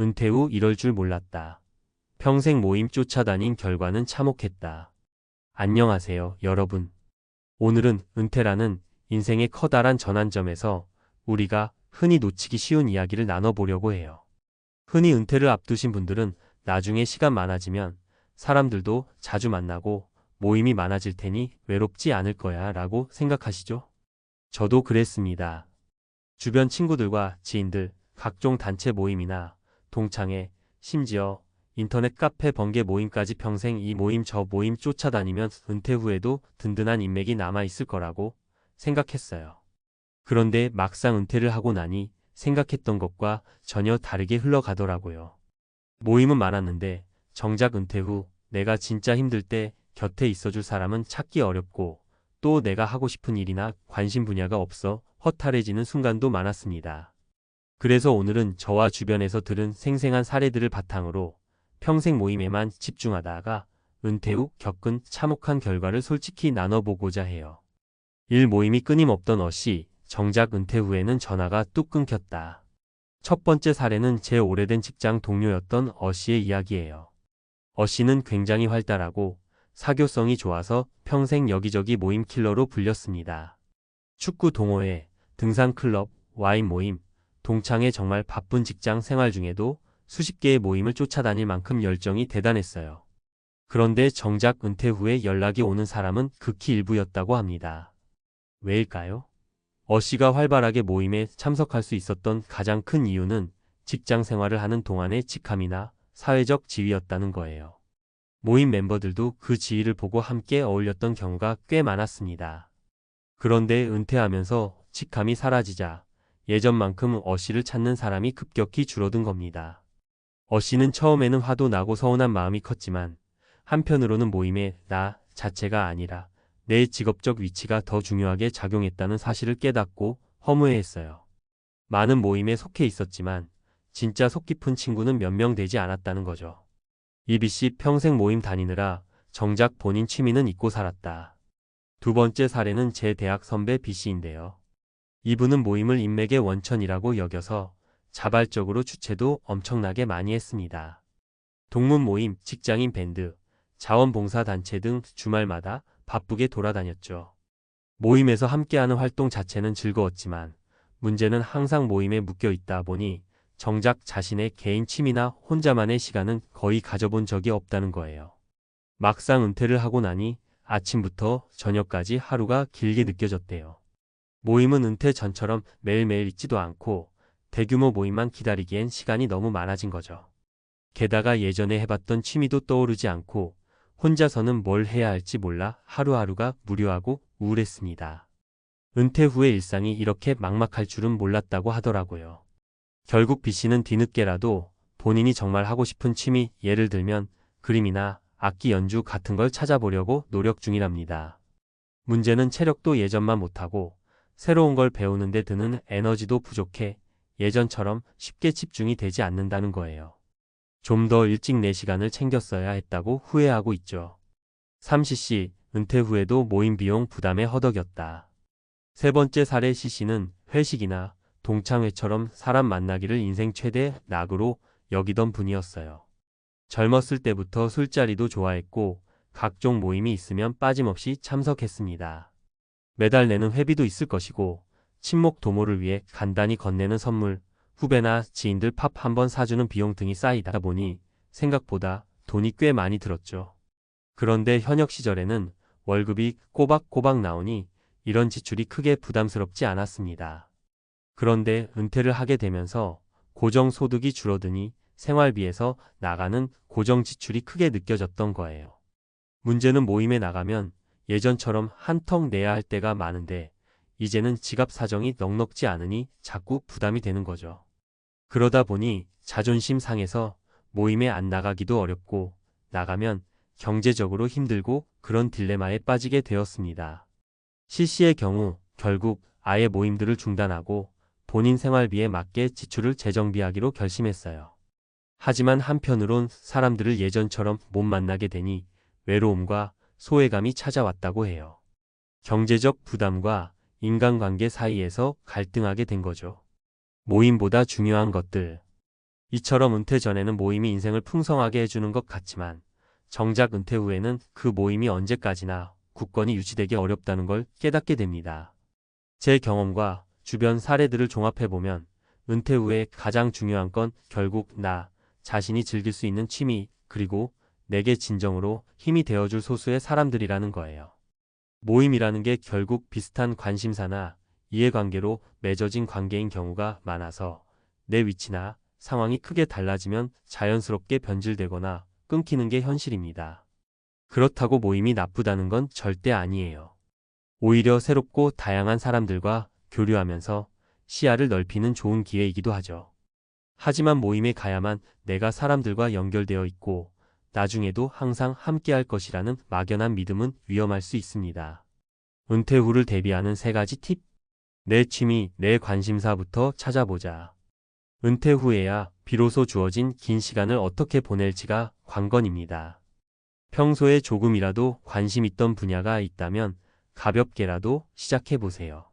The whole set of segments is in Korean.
은퇴 후 이럴 줄 몰랐다. 평생 모임 쫓아다닌 결과는 참혹했다. 안녕하세요, 여러분. 오늘은 은퇴라는 인생의 커다란 전환점에서 우리가 흔히 놓치기 쉬운 이야기를 나눠보려고 해요. 흔히 은퇴를 앞두신 분들은 나중에 시간 많아지면 사람들도 자주 만나고 모임이 많아질 테니 외롭지 않을 거야 라고 생각하시죠? 저도 그랬습니다. 주변 친구들과 지인들, 각종 단체 모임이나 동창회, 심지어 인터넷 카페 번개 모임까지 평생 이 모임 저 모임 쫓아다니면 은퇴 후에도 든든한 인맥이 남아있을 거라고 생각했어요. 그런데 막상 은퇴를 하고 나니 생각했던 것과 전혀 다르게 흘러가더라고요. 모임은 많았는데 정작 은퇴 후 내가 진짜 힘들 때 곁에 있어줄 사람은 찾기 어렵고 또 내가 하고 싶은 일이나 관심 분야가 없어 허탈해지는 순간도 많았습니다. 그래서 오늘은 저와 주변에서 들은 생생한 사례들을 바탕으로 평생 모임에만 집중하다가 은퇴 후 겪은 참혹한 결과를 솔직히 나눠보고자 해요. 일 모임이 끊임없던 어씨, 정작 은퇴 후에는 전화가 뚝 끊겼다. 첫 번째 사례는 제 오래된 직장 동료였던 어씨의 이야기예요. 어씨는 굉장히 활달하고 사교성이 좋아서 평생 여기저기 모임 킬러로 불렸습니다. 축구 동호회, 등산 클럽, 와인 모임, 동창회 정말 바쁜 직장 생활 중에도 수십 개의 모임을 쫓아다닐 만큼 열정이 대단했어요. 그런데 정작 은퇴 후에 연락이 오는 사람은 극히 일부였다고 합니다. 왜일까요? 어씨가 활발하게 모임에 참석할 수 있었던 가장 큰 이유는 직장 생활을 하는 동안의 직함이나 사회적 지위였다는 거예요. 모임 멤버들도 그 지위를 보고 함께 어울렸던 경우가 꽤 많았습니다. 그런데 은퇴하면서 직함이 사라지자 예전만큼 어씨를 찾는 사람이 급격히 줄어든 겁니다. 어씨는 처음에는 화도 나고 서운한 마음이 컸지만 한편으로는 모임에 나 자체가 아니라 내 직업적 위치가 더 중요하게 작용했다는 사실을 깨닫고 허무해했어요. 많은 모임에 속해 있었지만 진짜 속 깊은 친구는 몇 명 되지 않았다는 거죠. 이비씨 평생 모임 다니느라 정작 본인 취미는 잊고 살았다. 두 번째 사례는 제 대학 선배 B씨인데요. 이분은 모임을 인맥의 원천이라고 여겨서 자발적으로 주최도 엄청나게 많이 했습니다. 동문 모임, 직장인 밴드, 자원봉사단체 등 주말마다 바쁘게 돌아다녔죠. 모임에서 함께하는 활동 자체는 즐거웠지만 문제는 항상 모임에 묶여 있다 보니 정작 자신의 개인 취미나 혼자만의 시간은 거의 가져본 적이 없다는 거예요. 막상 은퇴를 하고 나니 아침부터 저녁까지 하루가 길게 느껴졌대요. 모임은 은퇴 전처럼 매일매일 있지도 않고 대규모 모임만 기다리기엔 시간이 너무 많아진 거죠. 게다가 예전에 해봤던 취미도 떠오르지 않고 혼자서는 뭘 해야 할지 몰라 하루하루가 무료하고 우울했습니다. 은퇴 후의 일상이 이렇게 막막할 줄은 몰랐다고 하더라고요. 결국 B씨는 뒤늦게라도 본인이 정말 하고 싶은 취미, 예를 들면 그림이나 악기 연주 같은 걸 찾아보려고 노력 중이랍니다. 문제는 체력도 예전만 못하고 새로운 걸 배우는데 드는 에너지도 부족해 예전처럼 쉽게 집중이 되지 않는다는 거예요. 좀 더 일찍 내 시간을 챙겼어야 했다고 후회하고 있죠. 3cc, 은퇴 후에도 모임 비용 부담에 허덕였다. 세 번째 사례 C씨는 회식이나 동창회처럼 사람 만나기를 인생 최대 낙으로 여기던 분이었어요. 젊었을 때부터 술자리도 좋아했고 각종 모임이 있으면 빠짐없이 참석했습니다. 매달 내는 회비도 있을 것이고 친목 도모를 위해 간단히 건네는 선물, 후배나 지인들 팝 한 번 사주는 비용 등이 쌓이다 보니 생각보다 돈이 꽤 많이 들었죠. 그런데 현역 시절에는 월급이 꼬박꼬박 나오니 이런 지출이 크게 부담스럽지 않았습니다. 그런데 은퇴를 하게 되면서 고정소득이 줄어드니 생활비에서 나가는 고정 지출이 크게 느껴졌던 거예요. 문제는 모임에 나가면 예전처럼 한턱 내야 할 때가 많은데 이제는 지갑 사정이 넉넉지 않으니 자꾸 부담이 되는 거죠. 그러다 보니 자존심 상해서 모임에 안 나가기도 어렵고 나가면 경제적으로 힘들고 그런 딜레마에 빠지게 되었습니다. C씨의 경우 결국 아예 모임들을 중단하고 본인 생활비에 맞게 지출을 재정비하기로 결심했어요. 하지만 한편으론 사람들을 예전처럼 못 만나게 되니 외로움과 소외감이 찾아왔다고 해요. 경제적 부담과 인간관계 사이에서 갈등하게 된 거죠. 모임보다 중요한 것들. 이처럼 은퇴 전에는 모임이 인생을 풍성하게 해주는 것 같지만 정작 은퇴 후에는 그 모임이 언제까지나 굳건히 유지되기 어렵다는 걸 깨닫게 됩니다. 제 경험과 주변 사례들을 종합해보면 은퇴 후에 가장 중요한 건 결국 나 자신이 즐길 수 있는 취미 그리고 내게 진정으로 힘이 되어줄 소수의 사람들이라는 거예요. 모임이라는 게 결국 비슷한 관심사나 이해관계로 맺어진 관계인 경우가 많아서 내 위치나 상황이 크게 달라지면 자연스럽게 변질되거나 끊기는 게 현실입니다. 그렇다고 모임이 나쁘다는 건 절대 아니에요. 오히려 새롭고 다양한 사람들과 교류하면서 시야를 넓히는 좋은 기회이기도 하죠. 하지만 모임에 가야만 내가 사람들과 연결되어 있고 나중에도 항상 함께할 것이라는 막연한 믿음은 위험할 수 있습니다. 은퇴 후를 대비하는 3가지 팁. 내 취미, 내 관심사부터 찾아보자. 은퇴 후에야 비로소 주어진 긴 시간을 어떻게 보낼지가 관건입니다. 평소에 조금이라도 관심 있던 분야가 있다면 가볍게라도 시작해보세요.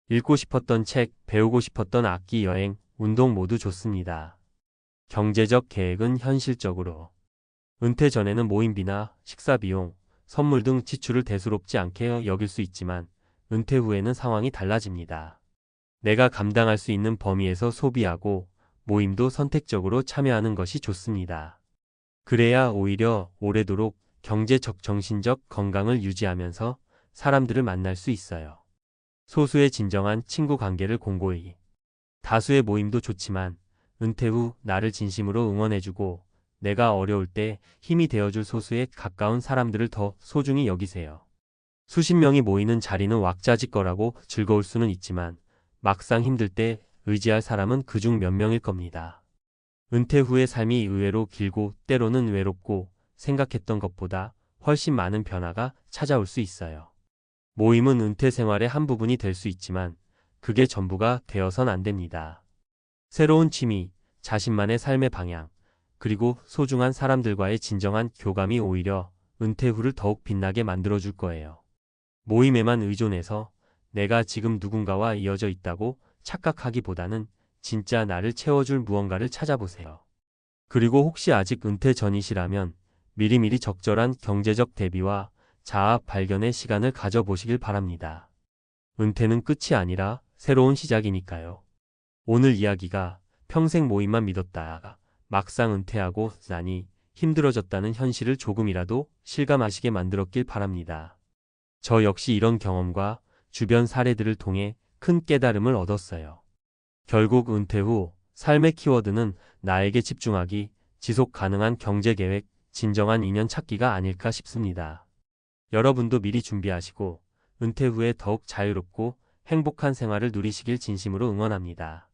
읽고 싶었던 책, 배우고 싶었던 악기, 여행, 운동 모두 좋습니다. 경제적 계획은 현실적으로. 은퇴 전에는 모임비나 식사비용, 선물 등 지출을 대수롭지 않게 여길 수 있지만 은퇴 후에는 상황이 달라집니다. 내가 감당할 수 있는 범위에서 소비하고 모임도 선택적으로 참여하는 것이 좋습니다. 그래야 오히려 오래도록 경제적, 정신적 건강을 유지하면서 사람들을 만날 수 있어요. 소수의 진정한 친구 관계를 공고히. 다수의 모임도 좋지만 은퇴 후 나를 진심으로 응원해주고 내가 어려울 때 힘이 되어줄 소수의 가까운 사람들을 더 소중히 여기세요. 수십 명이 모이는 자리는 왁자지껄하고 즐거울 수는 있지만 막상 힘들 때 의지할 사람은 그중 몇 명일 겁니다. 은퇴 후의 삶이 의외로 길고 때로는 외롭고 생각했던 것보다 훨씬 많은 변화가 찾아올 수 있어요. 모임은 은퇴 생활의 한 부분이 될 수 있지만 그게 전부가 되어선 안 됩니다. 새로운 취미, 자신만의 삶의 방향, 그리고 소중한 사람들과의 진정한 교감이 오히려 은퇴 후를 더욱 빛나게 만들어줄 거예요. 모임에만 의존해서 내가 지금 누군가와 이어져 있다고 착각하기보다는 진짜 나를 채워줄 무언가를 찾아보세요. 그리고 혹시 아직 은퇴 전이시라면 미리미리 적절한 경제적 대비와 자아 발견의 시간을 가져보시길 바랍니다. 은퇴는 끝이 아니라 새로운 시작이니까요. 오늘 이야기가 평생 모임만 믿었다가 막상 은퇴하고 나니 힘들어졌다는 현실을 조금이라도 실감하시게 만들었길 바랍니다. 저 역시 이런 경험과 주변 사례들을 통해 큰 깨달음을 얻었어요. 결국 은퇴 후 삶의 키워드는 나에게 집중하기, 지속 가능한 경제 계획, 진정한 인연 찾기가 아닐까 싶습니다. 여러분도 미리 준비하시고 은퇴 후에 더욱 자유롭고 행복한 생활을 누리시길 진심으로 응원합니다.